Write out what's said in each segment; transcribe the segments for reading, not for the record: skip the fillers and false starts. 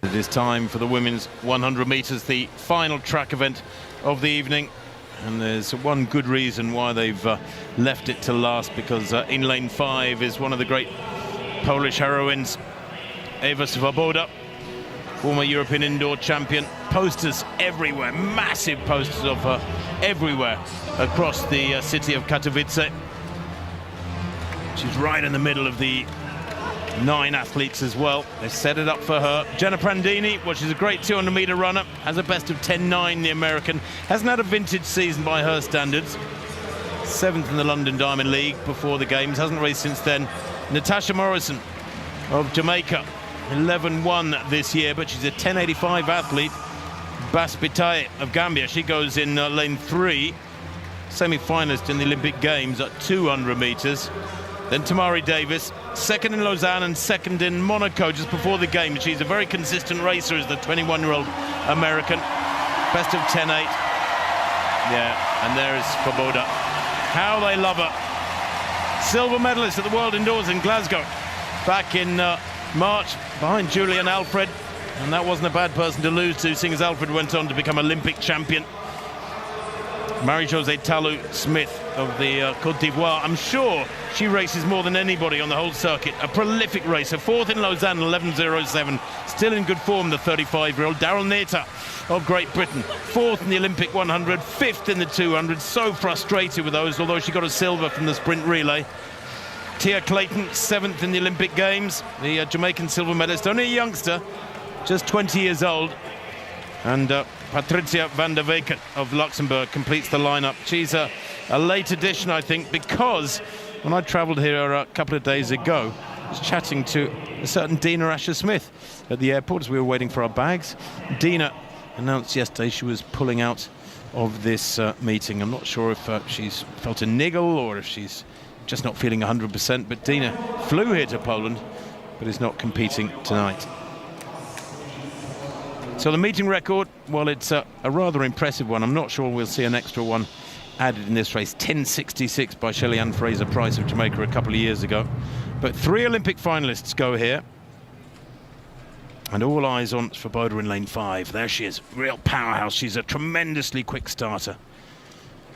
It is time for the women's 100 metres, the final track event of the evening. And there's one good reason why they've left it to last, because in lane 5 is one of the great Polish heroines, Ewa Swoboda, former European indoor champion. Posters everywhere, massive posters of her everywhere across the city of Katowice. She's right in the middle of the 9 athletes as well. They set it up for her. Jenna Prandini, well, she's a great 200-meter runner, has a best of 10.9, the American. Hasn't had a vintage season by her standards. 7th in the London Diamond League before the games, hasn't raced since then. Natasha Morrison of Jamaica, 11-1 this year, but she's a 10.85 athlete. Bas Bitaye of Gambia, she goes in lane 3, semi-finalist in the Olympic Games at 200 meters. Then Tamari Davis, 2nd in Lausanne and 2nd in Monaco just before the game. She's a very consistent racer as the 21-year-old American. Best of 10.8. Yeah, and there is Swoboda. How they love her. Silver medalist at the World Indoors in Glasgow back in March, behind Julian Alfred. And that wasn't a bad person to lose to, seeing as Alfred went on to become Olympic champion. Marie-Josée Talou Smith of the Côte d'Ivoire, I'm sure she races more than anybody on the whole circuit. A prolific racer, 4th in Lausanne, 11.07. Still in good form, the 35-year-old. Daryl Neta of Great Britain, 4th in the Olympic 100, 5th in the 200. So frustrated with those, although she got a silver from the sprint relay. Tia Clayton, 7th in the Olympic Games, the Jamaican silver medalist, only a youngster, just 20 years old. And Patricia van der Weken of Luxembourg completes the lineup. She's a late addition, I think, because when I travelled here a couple of days ago, I was chatting to a certain Dina Asher-Smith at the airport as we were waiting for our bags. Dina announced yesterday she was pulling out of this meeting. I'm not sure if she's felt a niggle or if she's just not feeling 100%, but Dina flew here to Poland but is not competing tonight. So the meeting record, well, it's a rather impressive one. I'm not sure we'll see an extra one added in this race. 10.66 by Shelly-Ann Fraser-Price of Jamaica a couple of years ago. But 3 Olympic finalists go here. And all eyes on Swoboda in lane 5. There she is, real powerhouse. She's a tremendously quick starter.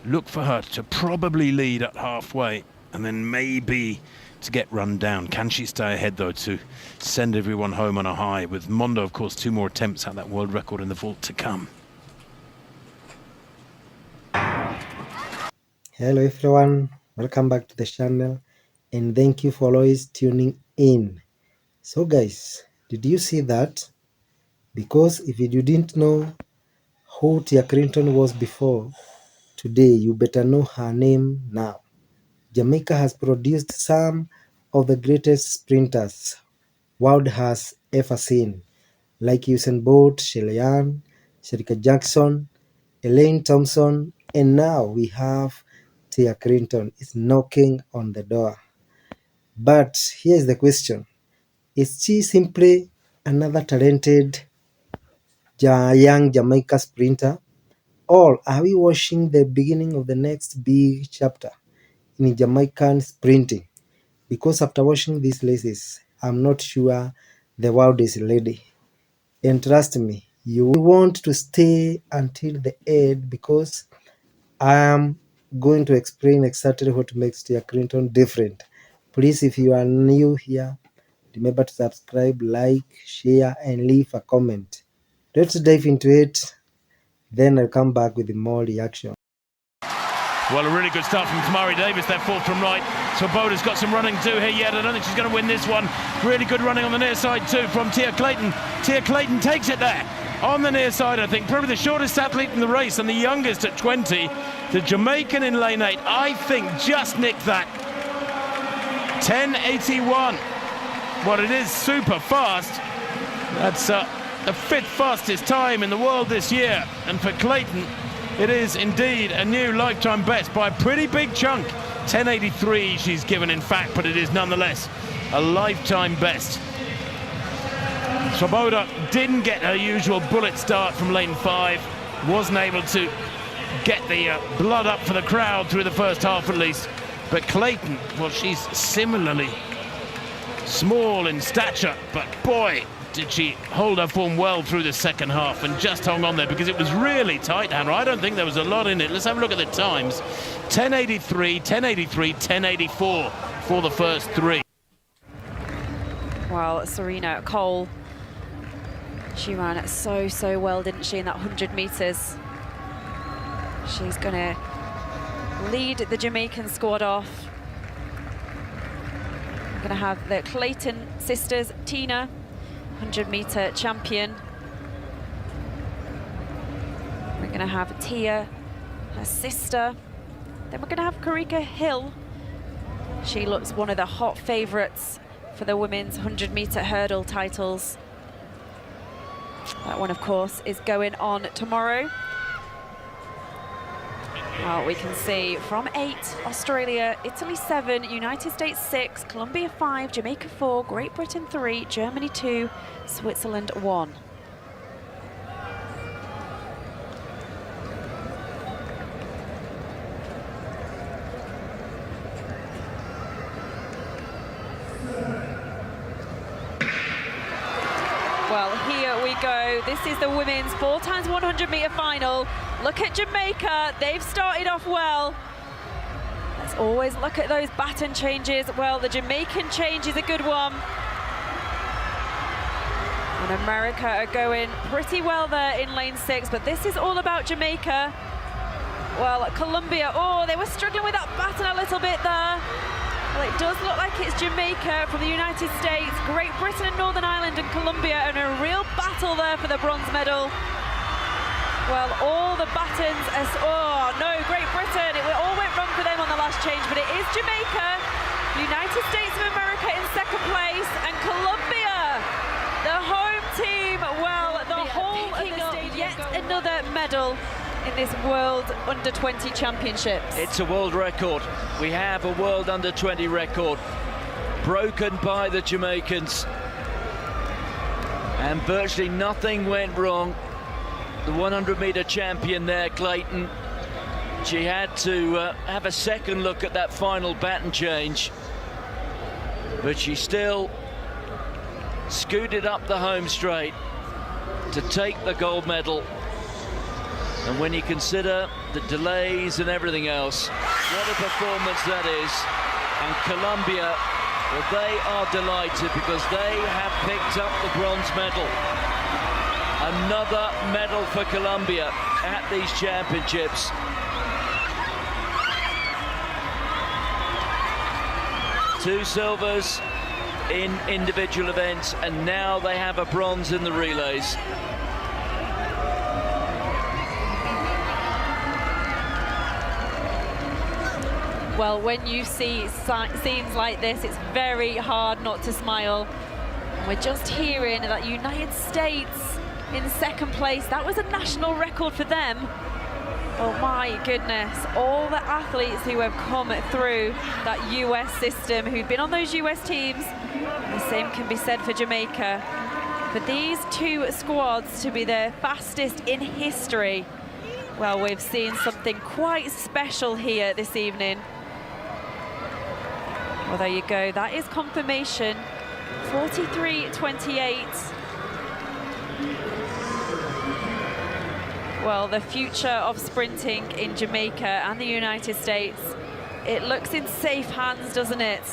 Look for her to probably lead at halfway and then maybe to get run down. Can she stay ahead, though, to send everyone home on a high? With Mondo, of course, 2 more attempts at that world record in the vault to come. Hello everyone, welcome back to the channel and thank you for always tuning in. So guys, did you see that? Because if you didn't know who Tia Clayton was before, today you better know her name now. Jamaica has produced some of the greatest sprinters world has ever seen, like Usain Bolt, Shelly-Ann, Sherika Jackson, Elaine Thompson, and now we have Tia Clayton is knocking on the door. But here's the question: is she simply another talented young Jamaica sprinter, or are we watching the beginning of the next big chapter in Jamaican sprinting? Because after watching these races, I'm not sure the world is ready. And trust me, you want to stay until the end, because I am going to explain exactly what makes Tia Clayton different. Please, if you are new here, remember to subscribe, like, share, and leave a comment. Let's dive into it. Then I'll come back with more reaction. Well, a really good start from Tamari Davis there, 4th from right. Swoboda's got some running to do here yet. I don't think she's going to win this one. Really good running on the near side too from Tia Clayton. Tia Clayton takes it there on the near side, I think. Probably the shortest athlete in the race and the youngest at 20. The Jamaican in lane 8, I think, just nicked that. 10.81. Well, it is super fast. That's the 5th fastest time in the world this year. And for Clayton, it is indeed a new lifetime best by a pretty big chunk. 10.83 she's given, in fact, but it is nonetheless a lifetime best. Swoboda didn't get her usual bullet start from lane 5. Wasn't able to get the blood up for the crowd through the first half at least. But Clayton, well, she's similarly small in stature, but boy, did she hold her form well through the second half and just hung on there, because it was really tight, Hannah. I don't think there was a lot in it. Let's have a look at the times. 10:83, 10:83, 10:84 for the first three. Well, Serena Cole, she ran so well, didn't she, in that 100 metres. She's going to lead the Jamaican squad off. We're going to have the Clayton sisters, Tina, 100-metre champion. We're going to have Tia, her sister. Then we're going to have Karika Hill. She looks one of the hot favourites for the women's 100-metre hurdle titles. That one, of course, is going on tomorrow. Well, we can see from 8, Australia, Italy 7, United States 6, Colombia 5, Jamaica 4, Great Britain 3, Germany 2, Switzerland 1. Well, here we go. This is the women's 4x100-metre final. Look at Jamaica. They've started off well. Let's always look at those baton changes. Well, the Jamaican change is a good one. And America are going pretty well there in lane 6, but this is all about Jamaica. Well, Colombia, oh, they were struggling with that baton a little bit there. Well, it does look like it's Jamaica from the United States, Great Britain and Northern Ireland and Colombia, and a real battle there for the bronze medal. Well, all the batons, oh no, Great Britain, it all went wrong for them on the last change, but it is Jamaica, United States of America in second place, and Colombia, the home team. Well, the whole of the stadium yet another medal in this World Under-20 Championships. It's a world record. We have a World Under-20 record broken by the Jamaicans, and virtually nothing went wrong. The 100-metre champion there, Clayton, she had to have a second look at that final baton change, but she still scooted up the home straight to take the gold medal. And when you consider the delays and everything else, what a performance that is. And Colombia, well, they are delighted because they have picked up the bronze medal. Another medal for Colombia at these championships. Two silvers in individual events, and now they have a bronze in the relays. Well, when you see scenes like this, it's very hard not to smile. And we're just hearing that United States in second place. That was a national record for them. Oh my goodness, all the athletes who have come through that US system, who've been on those US teams. The same can be said for Jamaica. For these two squads to be the fastest in history, well, we've seen something quite special here this evening. Well, there you go, that is confirmation. 43.28. Well, the future of sprinting in Jamaica and the United States, it looks in safe hands, doesn't it?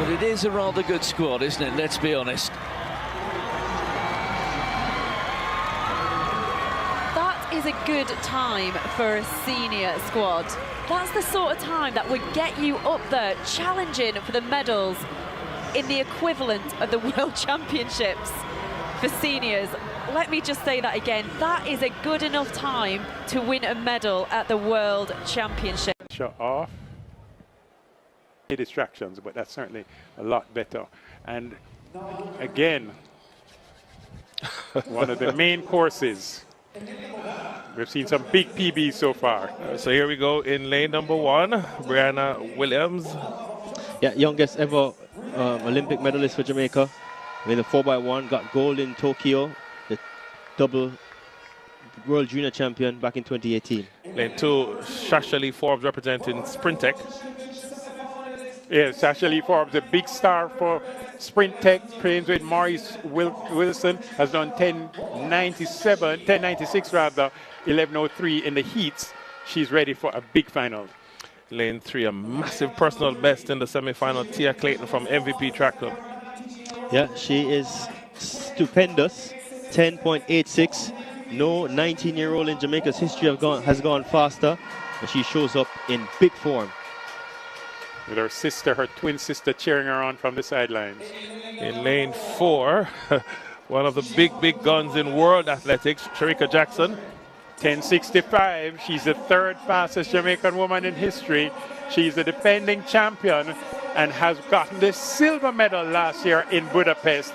But it is a rather good squad, isn't it? Let's be honest. That is a good time for a senior squad. That's the sort of time that would get you up there challenging for the medals in the equivalent of the World Championships for seniors. Let me just say that again. That is a good enough time to win a medal at the World Championship. Shut off. Distractions, but that's certainly a lot better. And again, one of the main courses. We've seen some big PBs so far. So here we go in lane number 1, Brianna Williams. Yeah, youngest ever Olympic medalist for Jamaica. In the 4x1, got gold in Tokyo. The double World Junior Champion back in 2018. Lane 2, Sasha Lee Forbes representing Sprint Tech. Yeah, Sasha Lee Forbes, a big star for Sprint Tech, trains with Maurice Wilson, has done 10.96 rather, 11.03 in the heats. She's ready for a big final. Lane 3, a massive personal best in the semi-final. Tia Clayton from MVP Track Club. Yeah, she is stupendous. 10.86. No 19-year-old in Jamaica's history has gone faster, and she shows up in big form. With her sister, her twin sister, cheering her on from the sidelines. In lane 4, one of the big guns in world athletics, Sharika Jackson. 10.65. She's the third fastest Jamaican woman in history. She's the defending champion and has gotten the silver medal last year in Budapest.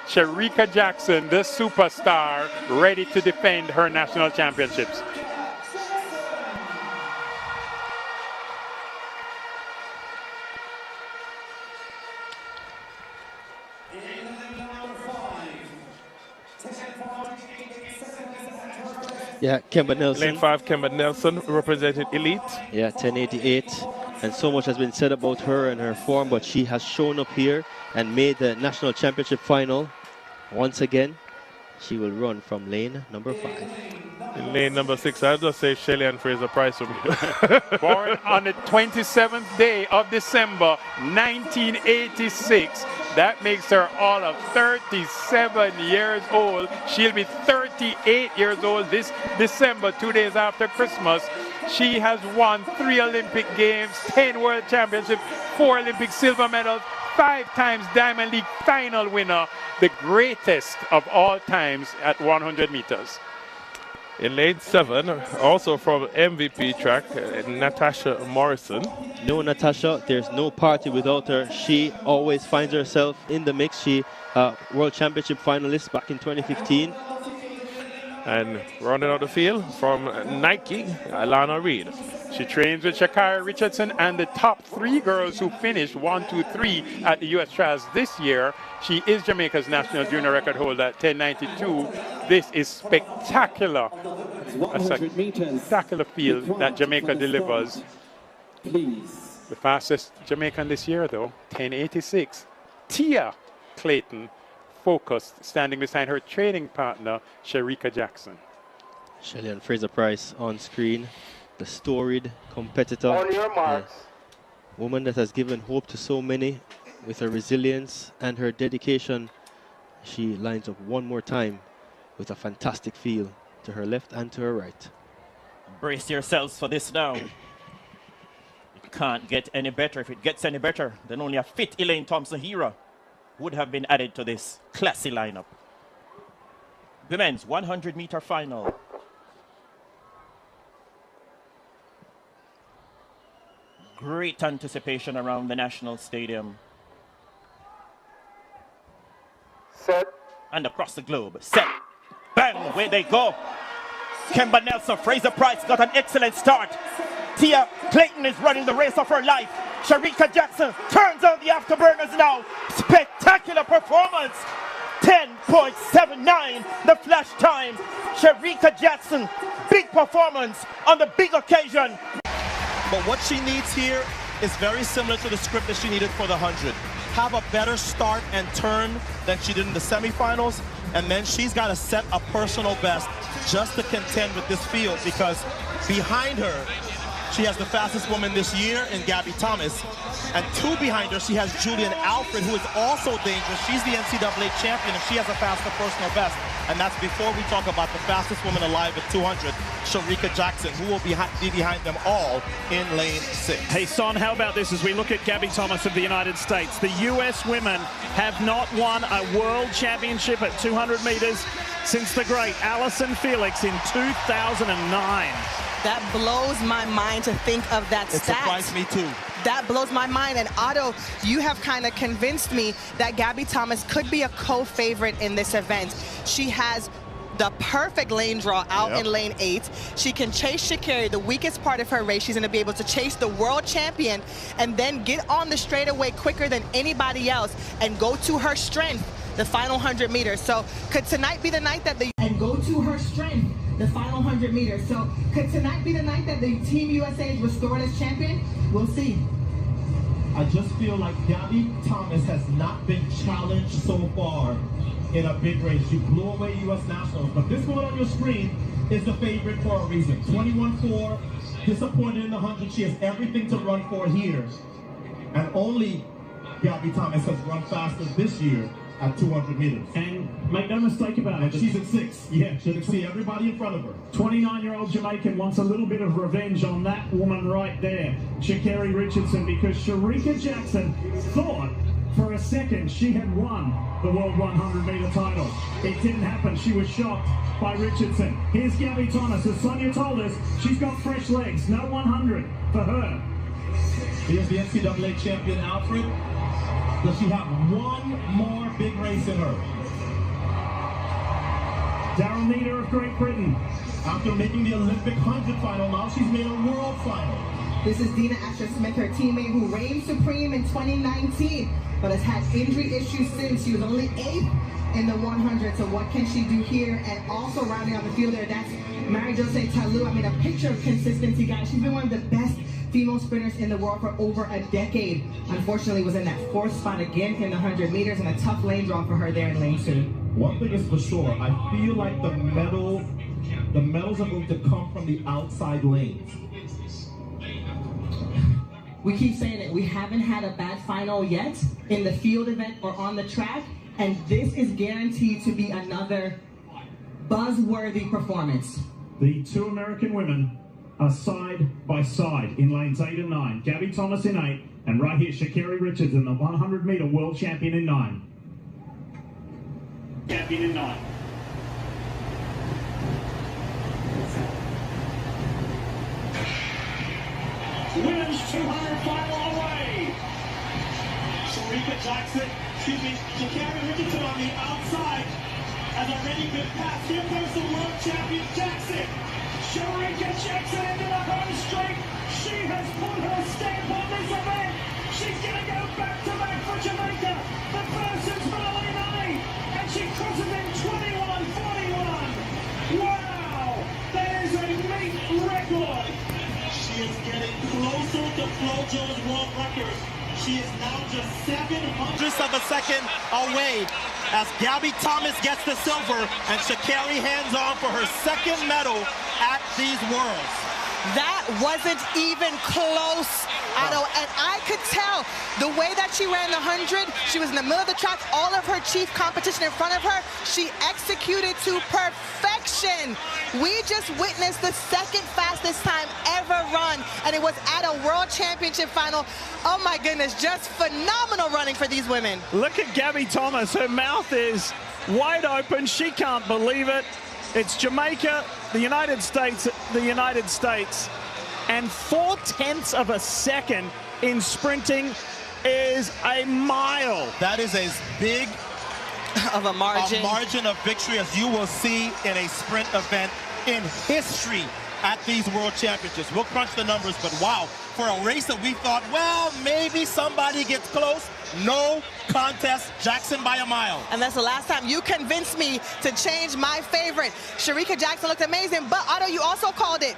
Sharika Jackson, the superstar, ready to defend her national championships. Yeah, Kemba Nelson. Lane 5, Kemba Nelson, represented Elite. Yeah, 10.88. And so much has been said about her and her form, but she has shown up here and made the national championship final. Once again, she will run from lane number 5. In lane number 6, I'll just say Shelly and Fraser Price for me. Born on the 27th day of December, 1986. That makes her all of 37 years old. She'll be 38 years old this December, 2 days after Christmas. She has won 3 Olympic Games, 10 World Championships, 4 Olympic silver medals, 5 times Diamond League final winner, the greatest of all times at 100 meters. In lane 7, also from MVP Track, Natasha Morrison. No, Natasha, there's no party without her. She always finds herself in the mix. She World Championship finalist back in 2015. And running out the field from Nike, Alana Reid. She trains with Shakira Richardson and the top 3 girls who finished 1, 2, 3 at the US Trials this year. She is Jamaica's national junior record holder at 10.92. This is spectacular. A spectacular field that Jamaica delivers. The fastest Jamaican this year, though, 10.86. Tia Clayton, focused, standing beside her training partner, Sharika Jackson. Shelly and Fraser Price on screen. The storied competitor. On your marks. Woman that has given hope to so many with her resilience and her dedication. She lines up one more time with a fantastic feel to her left and to her right. Brace yourselves for this now. It can't get any better. If it gets any better, then only a fit Elaine Thompson-Hera would have been added to this classy lineup. Women's 100-meter final. Great anticipation around the National Stadium. Set. And across the globe. Set. Bang! Away they go. Kemba Nelson, Fraser Price got an excellent start. Tia Clayton is running the race of her life. Sharika Jackson turns on the afterburners now. Spectacular performance. 10.79 the flash time. Sharika Jackson, big performance on the big occasion. But what she needs here is very similar to the script that she needed for the 100. Have a better start and turn than she did in the semifinals, and then she's got to set a personal best just to contend with this field, because behind her, she has the fastest woman this year in Gabby Thomas, and 2 behind her, she has Julian Alfred, who is also dangerous. She's the NCAA champion, and she has a faster personal best. And that's before we talk about the fastest woman alive at 200, Sharika Jackson, who will be behind them all in lane 6. Hey, Son, how about this as we look at Gabby Thomas of the United States? The U.S. women have not won a world championship at 200 meters since the great Allyson Felix in 2009. That blows my mind to think of that stat. It surprised me too. That blows my mind. And Otto, you have kind of convinced me that Gabby Thomas could be a co-favorite in this event. She has the perfect lane draw out in lane 8. She can chase Shakira, the weakest part of her race. She's going to be able to chase the world champion and then get on the straightaway quicker than anybody else and go to her strength, the final 100 meters. So could tonight be the night that the... And go to her strength. the final 100 meters. So could tonight be the night that the Team USA is restored as champion? We'll see. I just feel like Gabby Thomas has not been challenged so far in a big race. She blew away U.S. Nationals, but this one on your screen is the favorite for a reason. 21-4, disappointed in the 100. She has everything to run for here. And only Gabby Thomas has run faster this year at 200 meters. And make no mistake about it. And she's at 6. Yeah, she can see everybody in front of her. 29-year-old Jamaican wants a little bit of revenge on that woman right there, Sha'Carri Richardson, because Shericka Jackson thought for a second she had won the World 100-meter title. It didn't happen. She was shocked by Richardson. Here's Gabby Thomas. As Sonia told us, she's got fresh legs. No 100 for her. Here's the NCAA champion, Alfred. Does she have one more big race in her? Daryl Needham of Great Britain. After making the Olympic 100 final, now she's made a world final. This is Dina Asher-Smith, her teammate who reigned supreme in 2019, but has had injury issues since. She was only 8th in the 100, so what can she do here? And also rounding out the field there, that's Mary-José Talu. I mean, a picture of consistency, guys. She's been one of the best female sprinters in the world for over a decade. Unfortunately, was in that 4th spot again in the 100 meters, and a tough lane draw for her there in lane 2. One thing is for sure, I feel like the medals are going to come from the outside lanes. We keep saying it, we haven't had a bad final yet in the field event or on the track, and this is guaranteed to be another buzzworthy performance. The two American women are side by side in lanes 8 and 9. Gabby Thomas in 8, and right here, Sha'Carri Richardson, the 100-meter world champion in 9. Champion in 9. Women's 200 final away. Shericka Jackson, Sha'Carri Richardson on the outside has already been passed. Here comes the world champion Jackson. Shericka Jackson into the home straight. She has put her stamp on this event. She's going to go back-to-back for Jamaica. The person's finally made, and she crosses in 21:41. Wow, that is a meat record. She is getting closer to FloJo's world record. She is now just 7/100ths of a second away as Gabby Thomas gets the silver and Sha'Carri hands on for her second medal at these Worlds. That wasn't even close, Otto, and I could tell the way that she ran the 100, she was in the middle of the track, all of her chief competition in front of her, she executed to perfection. We just witnessed the second fastest time ever run, and it was at a World Championship final. Oh my goodness, just phenomenal running for these women. Look at Gabby Thomas, her mouth is wide open, she can't believe it. It's Jamaica, the United States, and 4/10 of a second in sprinting is a mile. That is as big of a margin of victory as you will see in a sprint event in history at these World Championships. We'll crunch the numbers, but wow, for a race that we thought, well, maybe somebody gets close, no contest, Jackson by a mile. And that's the last time you convinced me to change my favorite. Shericka Jackson looked amazing, but Otto, you also called it.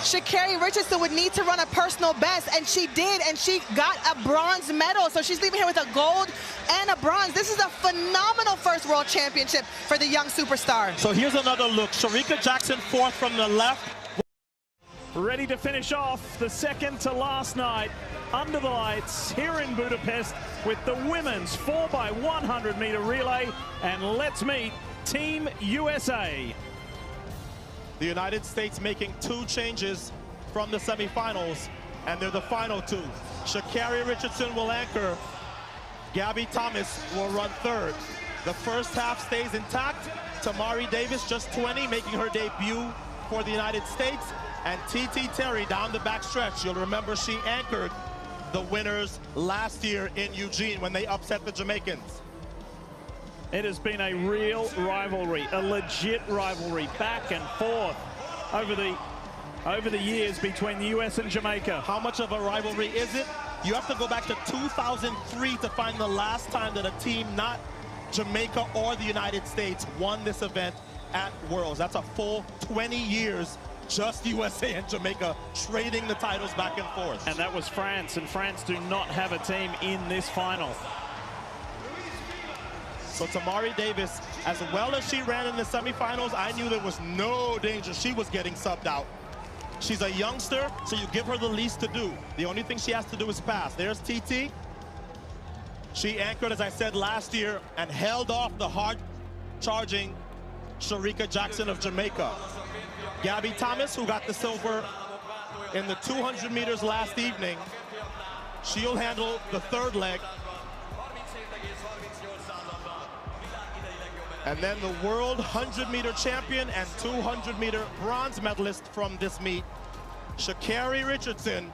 Sha'Carri Richardson would need to run a personal best, and she did, and she got a bronze medal. So she's leaving here with a gold and a bronze. This is a phenomenal first World Championship for the young superstar. So here's another look. Shericka Jackson 4th from the left. Ready to finish off the second to last night under the lights here in Budapest with the women's 4x100 meter relay. And let's meet Team USA. The United States making 2 changes from the semifinals, and they're the final 2. Sha'Carri Richardson will anchor. Gabby Thomas will run 3rd. The first half stays intact. Tamari Davis, just 20, making her debut for the United States. And TT Terry down the back stretch. You'll remember she anchored the winners last year in Eugene when they upset the Jamaicans. It has been a real rivalry, a legit rivalry, back and forth over the years between the US and Jamaica. How much of a rivalry is it? You have to go back to 2003 to find the last time that a team not Jamaica or the United States won this event at Worlds. That's a full 20 years, just USA and Jamaica trading the titles back and forth. And that was France, and France do not have a team in this final. So Tamari Davis, as well as she ran in the semifinals, I knew there was no danger she was getting subbed out. She's a youngster, so you give her the least to do. The only thing she has to do is pass. There's TT. She anchored, as I said, last year and held off the hard-charging Sharika Jackson of Jamaica. Gabby Thomas, who got the silver in the 200 meters last evening, she'll handle the third leg. And then the world 100-meter champion and 200-meter bronze medalist from this meet, Sha'Carri Richardson,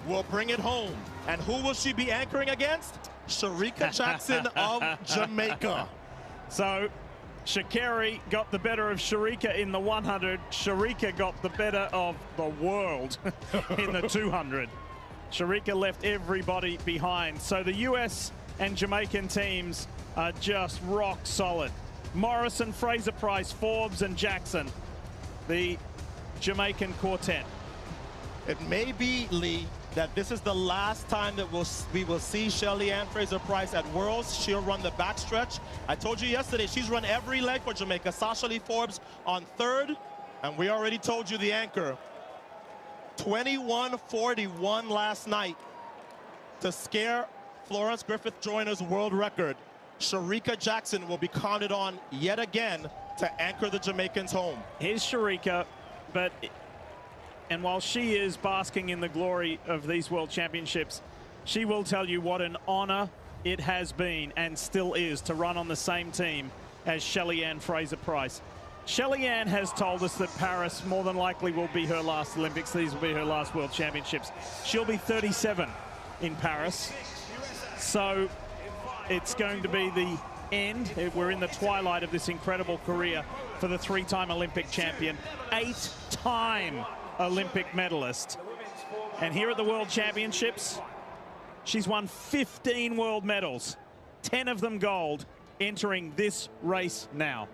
will bring it home. And who will she be anchoring against? Sharika Jackson of Jamaica. So Sha'Carri got the better of Sharika in the 100. Sharika got the better of the world in the 200. Sharika left everybody behind. So the US and Jamaican teams are just rock solid. Morrison, Fraser-Price, Forbes, and Jackson, the Jamaican quartet. It may be, Lee, that this is the last time that we will see Shelly-Ann Fraser-Price at Worlds. She'll run the backstretch. I told you yesterday, she's run every leg for Jamaica. Sasha Lee Forbes on third, and we already told you the anchor. 21:41 last night to scare Florence Griffith-Joyner's world record. Sharika Jackson will be counted on yet again to anchor the Jamaicans home. Here's Sharika, and while she is basking in the glory of these World Championships, she will tell you what an honor it has been and still is to run on the same team as Shelly-Ann Fraser-Price. Shelly-Ann has told us that Paris more than likely will be her last Olympics. These will be her last World Championships. She'll be 37 in Paris. So it's going to be the end. We're in the twilight of this incredible career for the three-time Olympic champion, 8-time Olympic medalist. And here at the World Championships, she's won 15 world medals, 10 of them gold, entering this race now.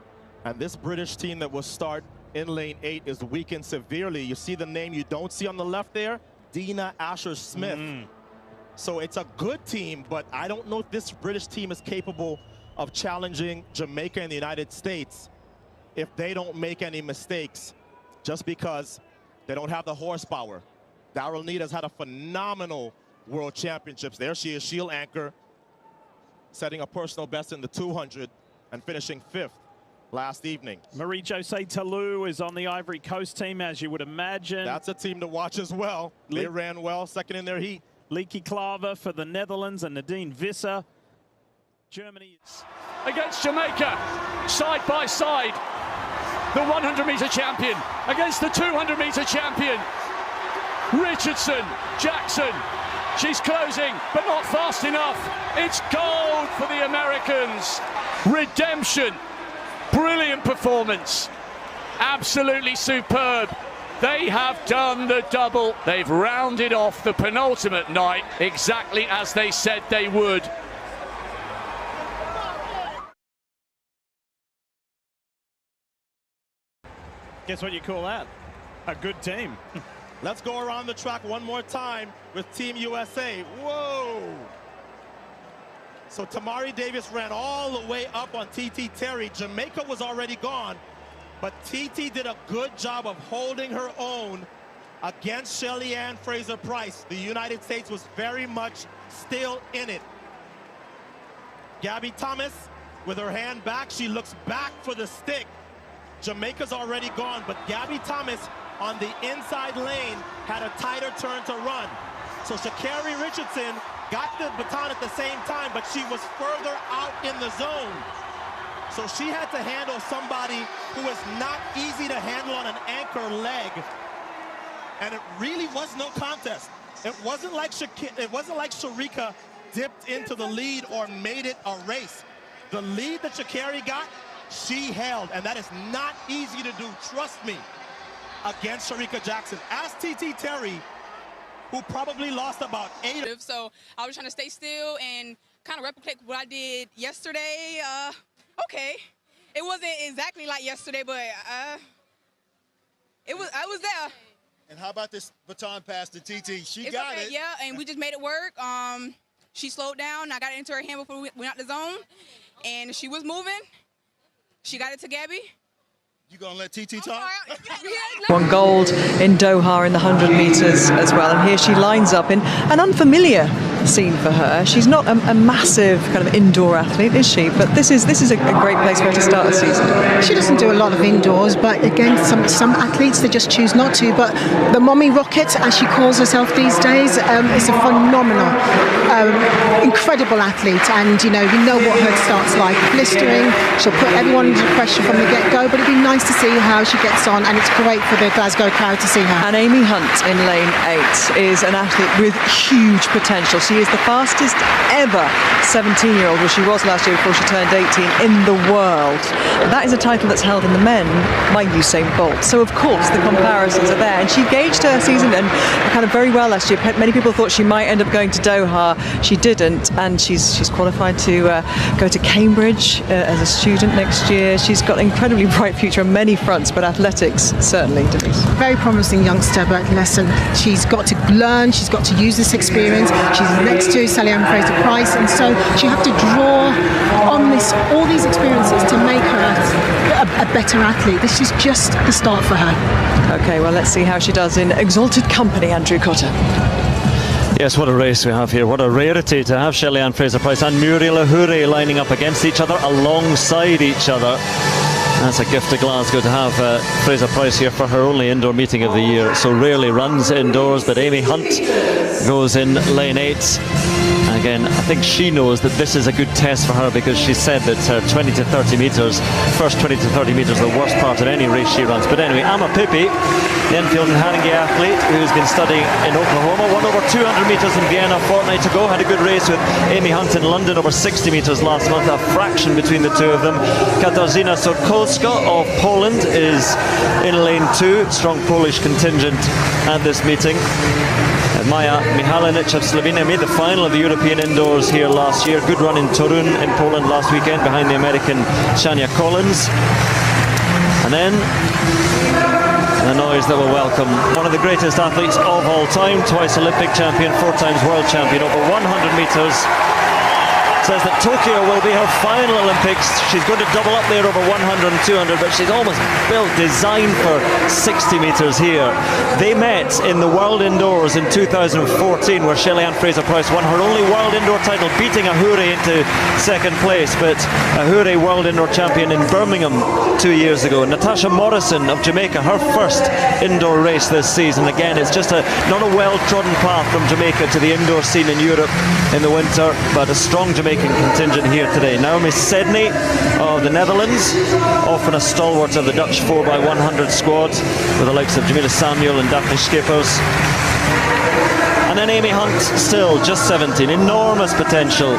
And this British team that will start in lane 8 is weakened severely. You see the name you don't see on the left there? Dina Asher-Smith. So it's a good team, but I don't know if this British team is capable of challenging Jamaica and the United States if they don't make any mistakes, just because they don't have the horsepower. Daryl Need has had a phenomenal World Championships. There she is, she'll anchor, setting a personal best in the 200 and finishing 5th last evening. Marie-Josée Talou is on the Ivory Coast team, as you would imagine. That's a team to watch as well. They ran well, second in their heat. Leaky Klaver for the Netherlands and Nadine Visser. Germany against Jamaica, side by side. The 100-meter champion against the 200-meter champion. Richardson, Jackson. She's closing, but not fast enough. It's gold for the Americans. Redemption. Brilliant performance. Absolutely superb. They have done the double. They've rounded off the penultimate night exactly as they said they would. Guess what you call that? A good team. Let's go around the track one more time with Team USA. Whoa! So Tamari Davis ran all the way up on TT Terry. Jamaica was already gone, but TT did a good job of holding her own against Shelly-Ann Fraser-Price. The United States was very much still in it. Gabby Thomas, with her hand back, she looks back for the stick. Jamaica's already gone, but Gabby Thomas on the inside lane had a tighter turn to run. So Sha'Carri Richardson got the baton at the same time, but she was further out in the zone. So she had to handle somebody who is not easy to handle on an anchor leg. And it really was no contest. It wasn't like Sharika dipped into the lead or made it a race. The lead that Sha'Carri got, she held, and that is not easy to do, trust me, against Sharika Jackson. Ask TT Terry, who probably lost about 8. So I was trying to stay still and kind of replicate what I did yesterday. Okay. It wasn't exactly like yesterday, but I was there. And how about this baton pass to TT? She It's got okay, it. yeah, and we just made it work. She slowed down. I got it into her hand before we went out the zone, and she was moving. She got it to Gabby. You gonna let TT talk? Won gold in Doha in the 100 metres as well, and here she lines up in an unfamiliar scene for her. She's not a massive kind of indoor athlete, is she? But this is a great place for her to start the season. She doesn't do a lot of indoors, but again, some athletes, they just choose not to. But the Mommy Rocket, as she calls herself these days, is a phenomenal, incredible athlete. And you know what her start's like, blistering. She'll put everyone under pressure from the get-go, but it'd be nice to see how she gets on, and it's great for the Glasgow crowd to see her. And Amy Hunt in lane 8 is an athlete with huge potential. She is the fastest ever 17-year-old, well, she was last year before she turned 18, in the world. That is a title that's held in the men by Usain Bolt. So of course the comparisons are there, and she gauged her season and kind of very well last year. Many people thought she might end up going to Doha. She didn't, and she's qualified to go to Cambridge as a student next year. She's got an incredibly bright future on many fronts, but athletics certainly, Denise. Very promising youngster, but listen, she's got to learn, she's got to use this experience. She's next to Sally-Ann Fraser-Price, and so she have to draw on all these experiences to make her a better athlete. This is just the start for her. Okay, well, let's see how she does in exalted company, Andrew Cotter. Yes, what a race we have here. What a rarity to have Shelly-Ann Fraser-Price and Muriel Ahuri lining up against each other, alongside each other. That's a gift to Glasgow to have Fraser-Price here for her only indoor meeting of the year. So rarely runs indoors, but Amy Hunt goes in lane 8. Again, I think she knows that this is a good test for her, because she said that her 20 to 30 metres, first 20 to 30 metres, the worst part of any race she runs. But anyway, Amma Pippi, the Enfield and Haringey athlete who's been studying in Oklahoma, won over 200 metres in Vienna a fortnight ago, had a good race with Amy Hunt in London over 60 metres last month, a fraction between the two of them. Katarzyna Sokolska of Poland is in lane 2, strong Polish contingent at this meeting. Maja Michalinic of Slovenia made the final of the European Indoors here last year. Good run in Torun in Poland last weekend behind the American Shania Collins. And then the noise that will welcome one of the greatest athletes of all time, twice Olympic champion, 4 times world champion, over 100 metres. Says that Tokyo will be her final Olympics. She's going to double up there over 100 and 200, but she's almost designed for 60 metres here. They met in the World Indoors in 2014, where Shelly-Ann Fraser-Price won her only World Indoor title, beating Ahuri into second place. But Ahuri, World Indoor champion in Birmingham 2 years ago. Natasha Morrison of Jamaica, her first indoor race this season. Again, it's just not a well-trodden path from Jamaica to the indoor scene in Europe in the winter, but a strong Jamaican contingent here today. Naomi Sedney of the Netherlands, often a stalwart of the Dutch 4x100 squad, with the likes of Jamila Samuel and Daphne Schippers. And then Amy Hunt, still just 17, enormous potential.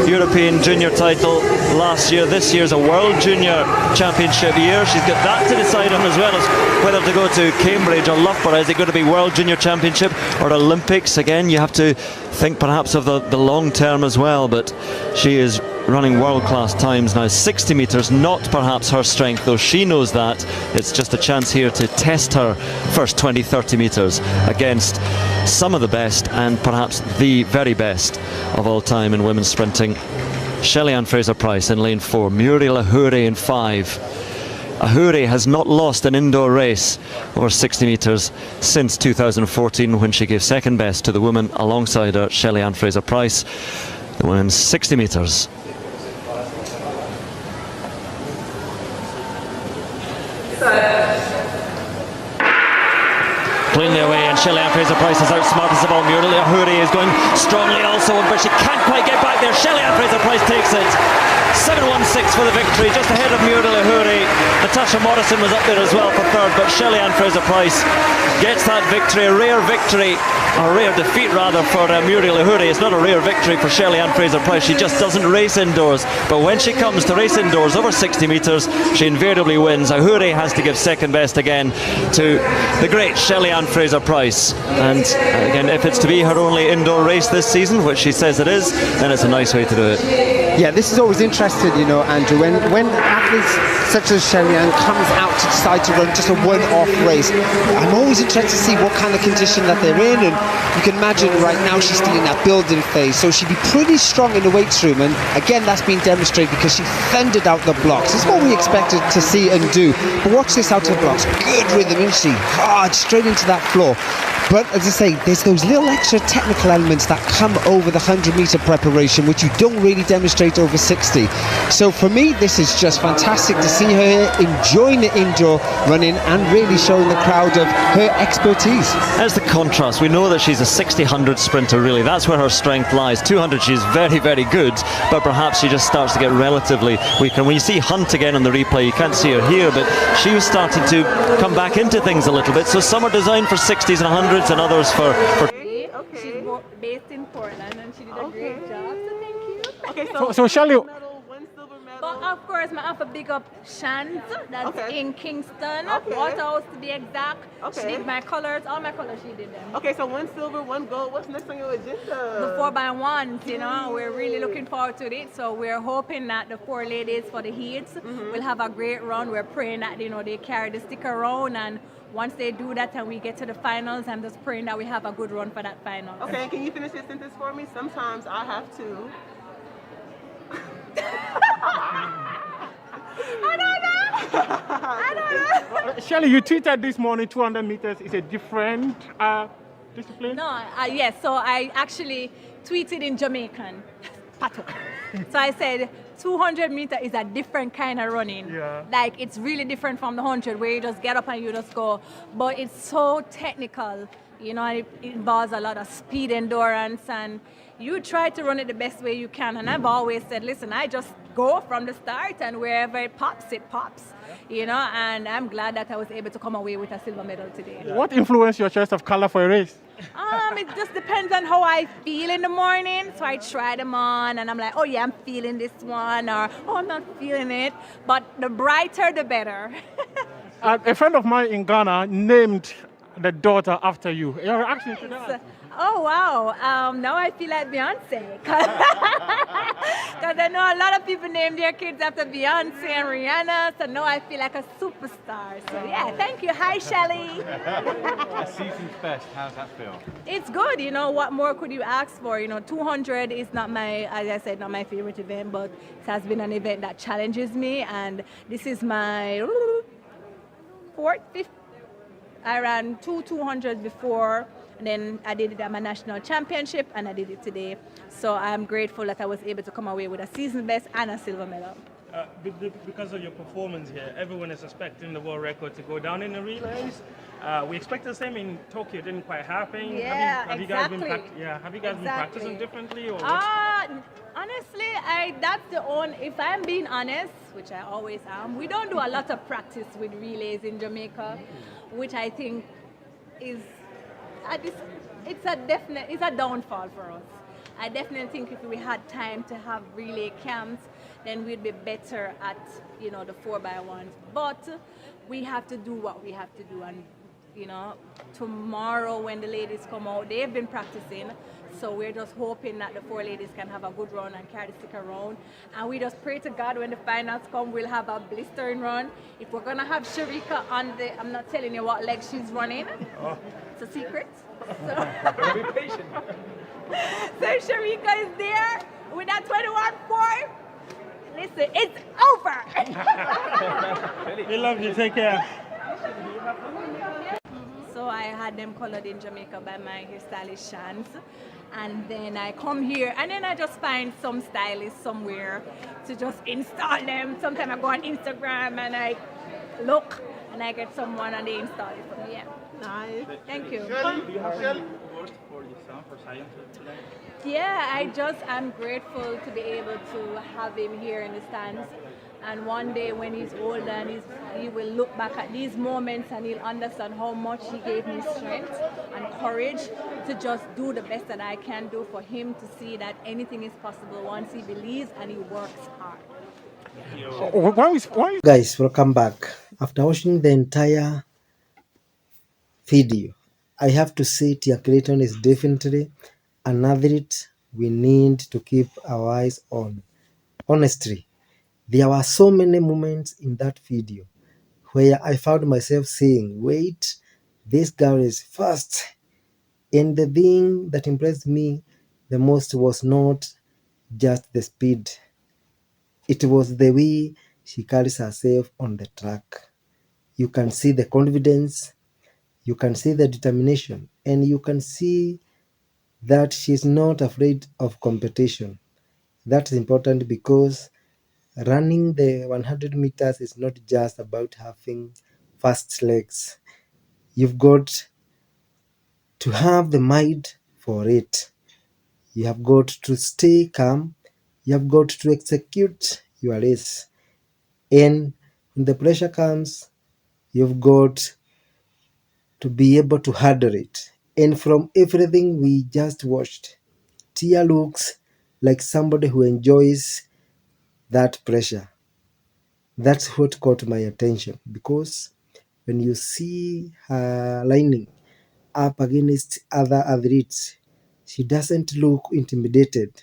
European junior title last year. This year's a World Junior Championship year. She's got that to decide on, as well as whether to go to Cambridge or Loughborough. Is it going to be World Junior Championship or Olympics? Again, you have to think perhaps of the long term as well, but she is running world-class times now. 60 metres, not perhaps her strength, though she knows that. It's just a chance here to test her first 20-30 metres against some of the best, and perhaps the very best of all time in women's sprinting. Shelly-Ann Fraser-Price in lane 4, Muriel Ahuri in 5. Ahuri has not lost an indoor race over 60 metres since 2014, when she gave second best to the woman alongside her, Shelly-Ann Fraser-Price. The women's 60 metres. Cleanly away, and Shelly-Ann Fraser-Price is outsmarted of all. Muriel Ahuri is going strongly also, but she can't quite get back there. Shelly-Ann Fraser-Price takes it. 7:16 for the victory, just ahead of Muriel Ahuri. Natasha Morrison was up there as well for third, but Shelly-Ann Fraser-Price gets that victory, a rare victory, a rare defeat rather, for Muriel Ahuri. It's not a rare victory for Shelly-Ann Fraser-Price. She just doesn't race indoors, but when she comes to race indoors over 60 metres, she invariably wins. Ahuri has to give second best again to the great Shelly-Ann Fraser-Price, and again, if it's to be her only indoor race this season, which she says it is, then it's a nice way to do it. Yeah, this is always interesting, you know, Andrew, when athlete such as Shelley-Ann comes out to decide to run just a one-off race, I'm always interested to see what kind of condition that they're in, and you can imagine right now she's still in that building phase, so she'd be pretty strong in the weights room, and again that's been demonstrated because she thundered out the blocks. It's what we expected to see and do. But watch this out of the blocks. Good rhythm, isn't she? Hard, straight into that floor. But as I say, there's those little extra technical elements that come over the 100-meter preparation, which you don't really demonstrate over 60. So for me, this is just fantastic to see her here, enjoying the indoor running and really showing the crowd of her expertise. There's the contrast. We know that she's a 60-100 sprinter, really. That's where her strength lies. 200, she's very, very good, but perhaps she just starts to get relatively weak. And when you see Hunt again on the replay, you can't see her here, but she was starting to come back into things a little bit. So some are designed for 60s and 100s and others for She's based in Portland and she did a great job, so thank you. Okay, So Shelley, but of course, I have to big up Shans, that's in Kingston, Waterhouse to be exact. She did my colors, all my colors she did them. Okay, so 1 silver, 1 gold. What's next on your agenda? The 4x1s, you know, we're really looking forward to it. So we're hoping that the 4 ladies for the heats will have a great run. We're praying that, you know, they carry the stick around, and once they do that and we get to the finals, I'm just praying that we have a good run for that final. Okay, can you finish your sentence for me? Sometimes I have to. I don't know. Shelley, you tweeted this morning 200 meters is a different discipline? No, yes, so I actually tweeted in Jamaican. Pato. So I said 200 meter is a different kind of running. Yeah. Like it's really different from the 100 where you just get up and you just go. But it's so technical, you know, it involves a lot of speed endurance, and you try to run it the best way you can. And I've always said, listen, I just go from the start, and wherever it pops, you know, and I'm glad that I was able to come away with a silver medal today. What influenced your choice of color for a race? It just depends on how I feel in the morning. So I try them on and I'm like, oh yeah, I'm feeling this one, or oh, I'm not feeling it. But the brighter, the better. A friend of mine in Ghana named the daughter after you. Your reaction to that? Oh wow, now I feel like Beyonce. Because I know a lot of people name their kids after Beyonce and Rihanna, so now I feel like a superstar. So yeah, thank you. Hi, Shelley. A season's best, how's that feel? It's good, you know, what more could you ask for? You know, 200 is not my, as I said, not my favorite event, but it has been an event that challenges me, and this is my fourth, fifth. I ran 200s before, and then I did it at my national championship, and I did it today. So I'm grateful that I was able to come away with a season best and a silver medal. Because of your performance here, everyone is expecting the world record to go down in the relays. We expect the same in Tokyo. It didn't quite happen. Yeah, have exactly. Have you guys been practicing differently? Or honestly, that's the only, if I'm being honest, which I always am, we don't do a lot of practice with relays in Jamaica, which I think is, it's a downfall for us. I definitely think if we had time to have relay camps, then we'd be better at, you know, the 4x1s. But we have to do what we have to do, and you know, tomorrow when the ladies come out, they've been practicing, so we're just hoping that the 4 ladies can have a good run and carry the stick around, and we just pray to God when the finals come, we'll have a blistering run. If we're gonna have Sharika on the, I'm not telling you what leg she's running, it's a secret. So, be patient. So Sharika is there with that 21.4. Listen, it's over. We love you. Take care. So I had them colored in Jamaica by my hairstylist Shans, and then I come here and then I just find some stylist somewhere to just install them. Sometimes I go on Instagram and I look and I get someone and they install it for me. Yeah. Nice. Thank you. Shelley, do you have any awards for your son for science today? Yeah, I'm grateful to be able to have him here in the stands. And one day when he's older and he will look back at these moments and he'll understand how much he gave me strength and courage to just do the best that I can do for him, to see that anything is possible once he believes and he works hard. Guys, welcome back. After watching the entire video, I have to say Tia Clayton is definitely an athlete we need to keep our eyes on. Honestly, There were so many moments in that video where I found myself saying, wait, this girl is fast. And the thing that impressed me the most was not just the speed, it was the way she carries herself on the track. You can see the confidence, you can see the determination, and you can see that she's not afraid of competition. That's important because running the 100 meters is not just about having fast legs. You've got to have the mind for it. You have got to stay calm. You have got to execute your race. And when the pressure comes, you've got to be able to handle it. And from everything we just watched, Tia looks like somebody who enjoys that pressure. That's what caught my attention because when you see her lining up against other athletes, she doesn't look intimidated.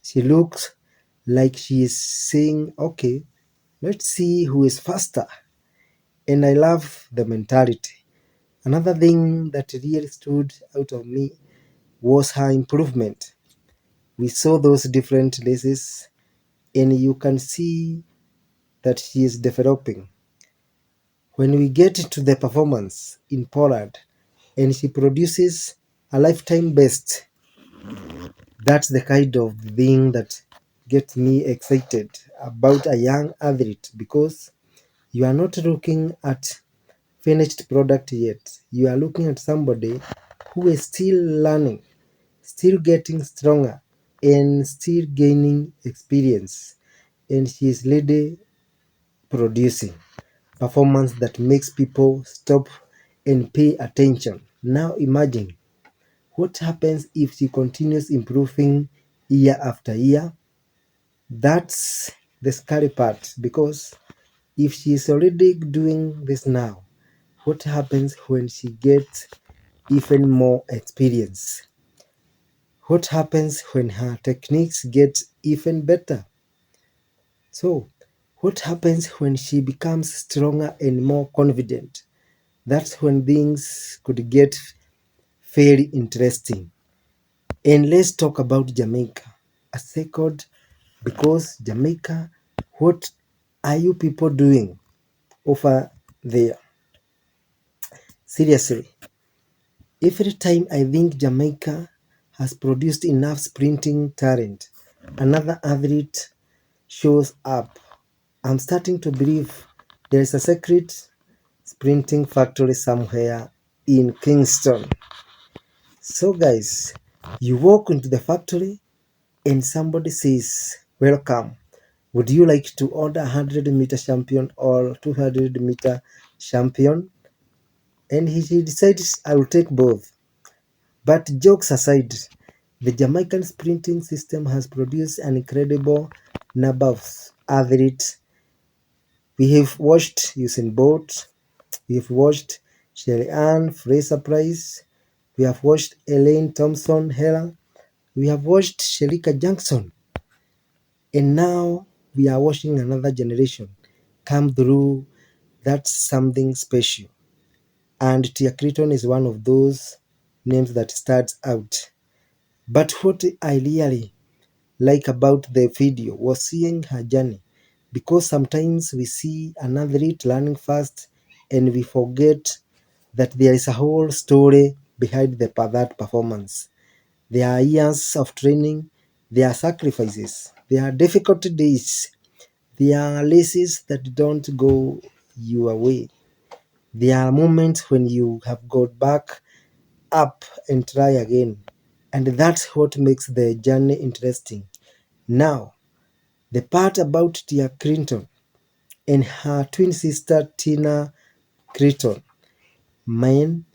She looks like she is saying, okay, let's see who is faster. And I love the mentality. Another thing that really stood out of me was her improvement. We saw those different races, and you can see that she is developing. When we get to the performance in Poland and she produces a lifetime best, that's the kind of thing that gets me excited about a young athlete because you are not looking at finished product yet. You are looking at somebody who is still learning, still getting stronger, and still gaining experience. And she is really producing performance that makes people stop and pay attention. Now imagine what happens if she continues improving year after year. That's the scary part because if she is already doing this now, what happens when she gets even more experience? What happens when her techniques get even better? So, what happens when she becomes stronger and more confident? That's when things could get very interesting. And let's talk about Jamaica a second because Jamaica, what are you people doing over there? Seriously, every time I think Jamaica has produced enough sprinting talent, another athlete shows up. I'm starting to believe there is a secret sprinting factory somewhere in Kingston. So, guys, you walk into the factory and somebody says, welcome. Would you like to order 100-meter champion or 200-meter champion? And he decides, I will take both. But jokes aside, the Jamaican sprinting system has produced an incredible number of athletes. We have watched Usain Bolt, we have watched Shelly Ann Fraser Price, we have watched Elaine Thompson Hela, we have watched Shelika Jackson, and now we are watching another generation come through. That's something special. And Tia Clayton is one of those names that stands out. But what I really like about the video was seeing her journey because sometimes we see an athlete learning fast and we forget that there is a whole story behind that performance. There are years of training, there are sacrifices, there are difficult days, there are races that don't go your way. There are moments when you have got back up and try again. And that's what makes the journey interesting. Now, the part about Tia Clinton and her twin sister Tina Clinton, man,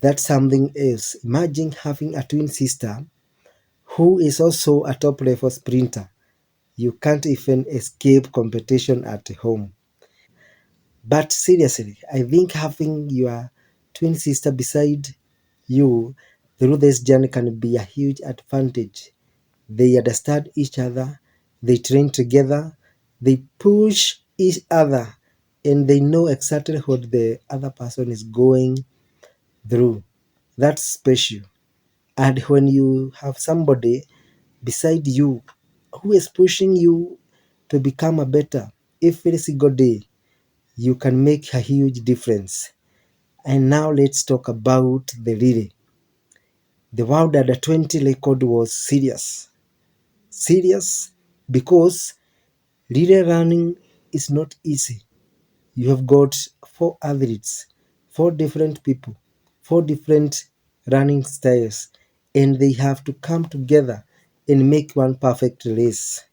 that's something else. Imagine having a twin sister who is also a top level sprinter. You can't even escape competition at home. But seriously, I think having your twin sister beside you through this journey can be a huge advantage. They understand each other, they train together, They push each other and they know exactly what the other person is going through. That's special. And when you have somebody beside you who is pushing you to become a better every single day, you can make a huge difference. And now let's talk about the relay. The World Under 20 record was serious. Serious because relay running is not easy. You have got four athletes, four different people, four different running styles, and they have to come together and make one perfect race.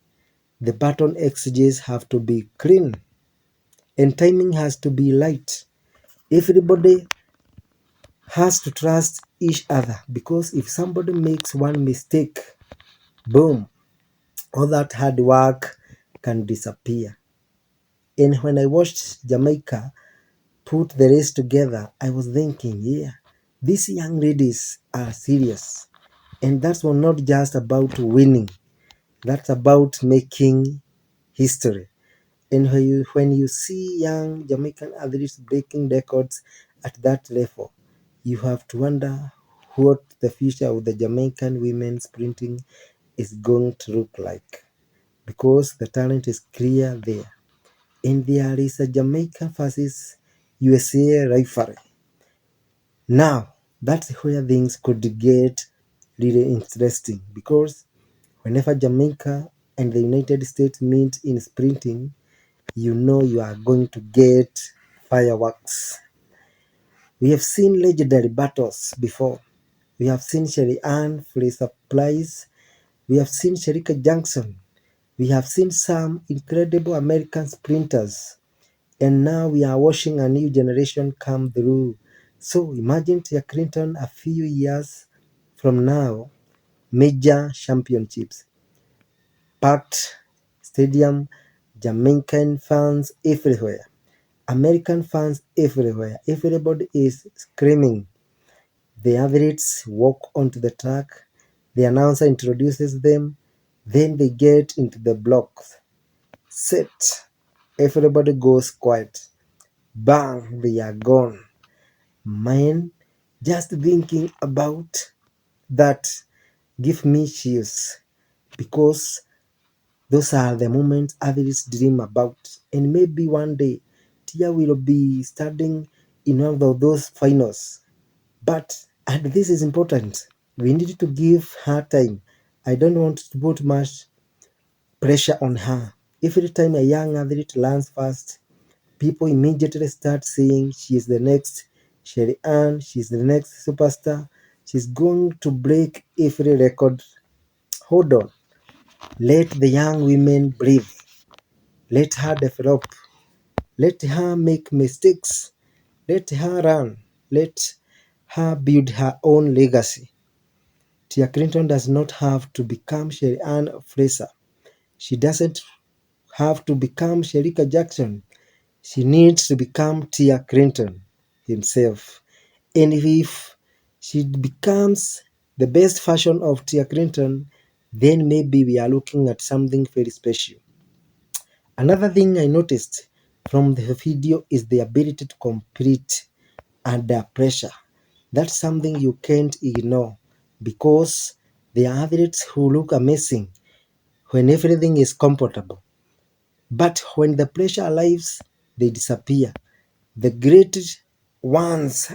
The baton exchanges have to be clean, and timing has to be light. Everybody has to trust each other because if somebody makes one mistake, boom, all that hard work can disappear. And when I watched Jamaica put the race together, I was thinking, yeah, these young ladies are serious. And that's not just about winning, that's about making history. And when you see young Jamaican athletes breaking records at that level, you have to wonder what the future of the Jamaican women's sprinting is going to look like. Because the talent is clear there. And there is a Jamaica versus USA rivalry. Now, that's where things could get really interesting because whenever Jamaica and the United States meet in sprinting, you know you are going to get fireworks. We have seen legendary battles before. We have seen Sherry Ann Fraser Price. We have seen Sherika Jackson. We have seen some incredible American sprinters. And now we are watching a new generation come through. So imagine Tia Clinton a few years from now, major championships, packed stadium, Jamaican fans everywhere, American fans everywhere. Everybody is screaming. The athletes walk onto the track, the announcer introduces them, then they get into the blocks. Set. Everybody goes quiet. Bang, they are gone. Man, just thinking about that give me chills because those are the moments athletes dream about. And maybe one day Tia will be standing in one of those finals. But, and this is important, we need to give her time. I don't want to put much pressure on her. Every time a young athlete learns fast, people immediately start saying she is the next Sherry Ann, she's the next superstar, she's going to break every record. Hold on. Let the young women breathe. Let her develop. Let her make mistakes. Let her run. Let her build her own legacy. Tia Clinton does not have to become Sherry Ann Fraser. She doesn't have to become Sherika Jackson. She needs to become Tia Clinton himself. And if she becomes the best version of Tia Clinton, then maybe we are looking at something very special. Another thing I noticed from the video is the ability to compete under pressure. That's something you can't ignore because there are athletes who look amazing when everything is comfortable. But when the pressure arrives, they disappear. The great ones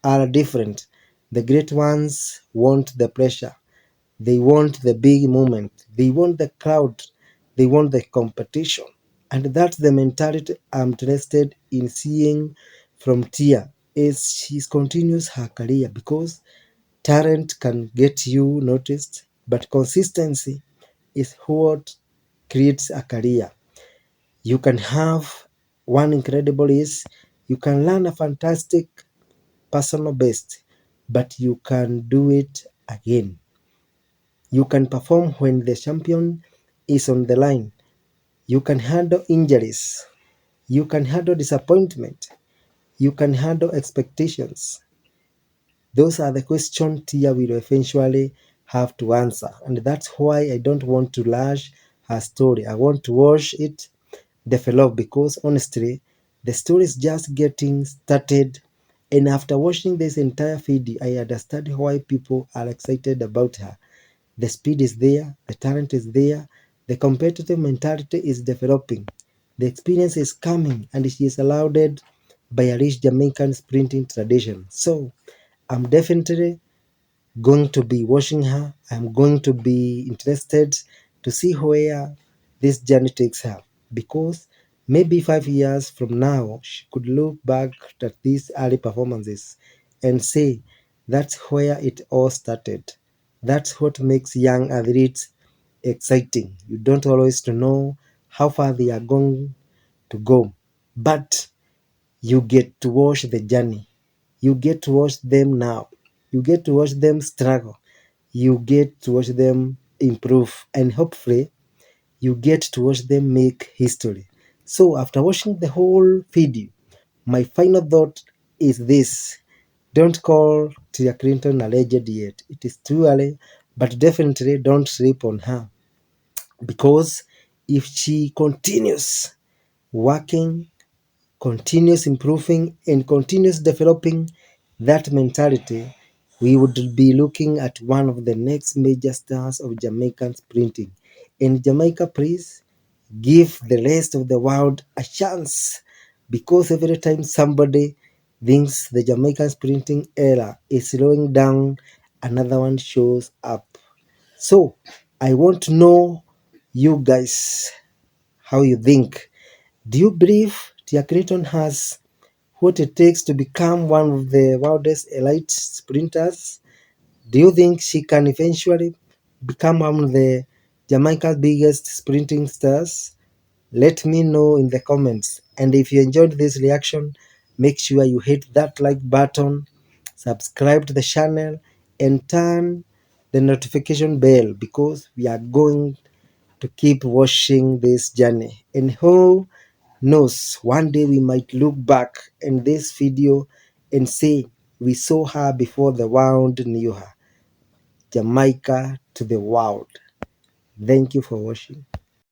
are different. The great ones want the pressure. They want the big moment. They want the crowd. They want the competition. And that's the mentality I'm interested in seeing from Tia as she continues her career because talent can get you noticed, but consistency is what creates a career. You can have one incredible race, you can learn a fantastic personal best, but you can do it again. You can perform when the champion is on the line. You can handle injuries. You can handle disappointment. You can handle expectations. Those are the questions Tia will eventually have to answer. And that's why I don't want to rush her story. I want to watch it develop because honestly, the story is just getting started. And after watching this entire video, I understand why people are excited about her. The speed is there, the talent is there, the competitive mentality is developing, the experience is coming, and she is allowed by a rich Jamaican sprinting tradition. So I'm definitely going to be watching her. I'm going to be interested to see where this journey takes her, because maybe 5 years from now she could look back at these early performances and say that's where it all started. That's what makes young athletes exciting. You don't always know how far they are going to go, but you get to watch the journey. You get to watch them now. You get to watch them struggle. You get to watch them improve, and hopefully you get to watch them make history. So after watching the whole video, my final thought is this: don't call Tia Clinton a legend yet. It is too early, but definitely don't sleep on her, because if she continues working, continues improving, and continues developing that mentality, we would be looking at one of the next major stars of Jamaican sprinting. And Jamaica, please give the rest of the world a chance, because every time somebody thinks the Jamaican sprinting era is slowing down, another one shows up. So I want to know you guys how you think. Do you believe Tia Clayton has what it takes to become one of the world's elite sprinters? Do you think she can eventually become one of the Jamaica's biggest sprinting stars? Let me know in the comments. And if you enjoyed this reaction, make sure you hit that like button, subscribe to the channel, and turn the notification bell, because we are going to keep watching this journey. And who knows, one day we might look back in this video and say we saw her before the world knew her. Jamaica to the world. Thank you for watching.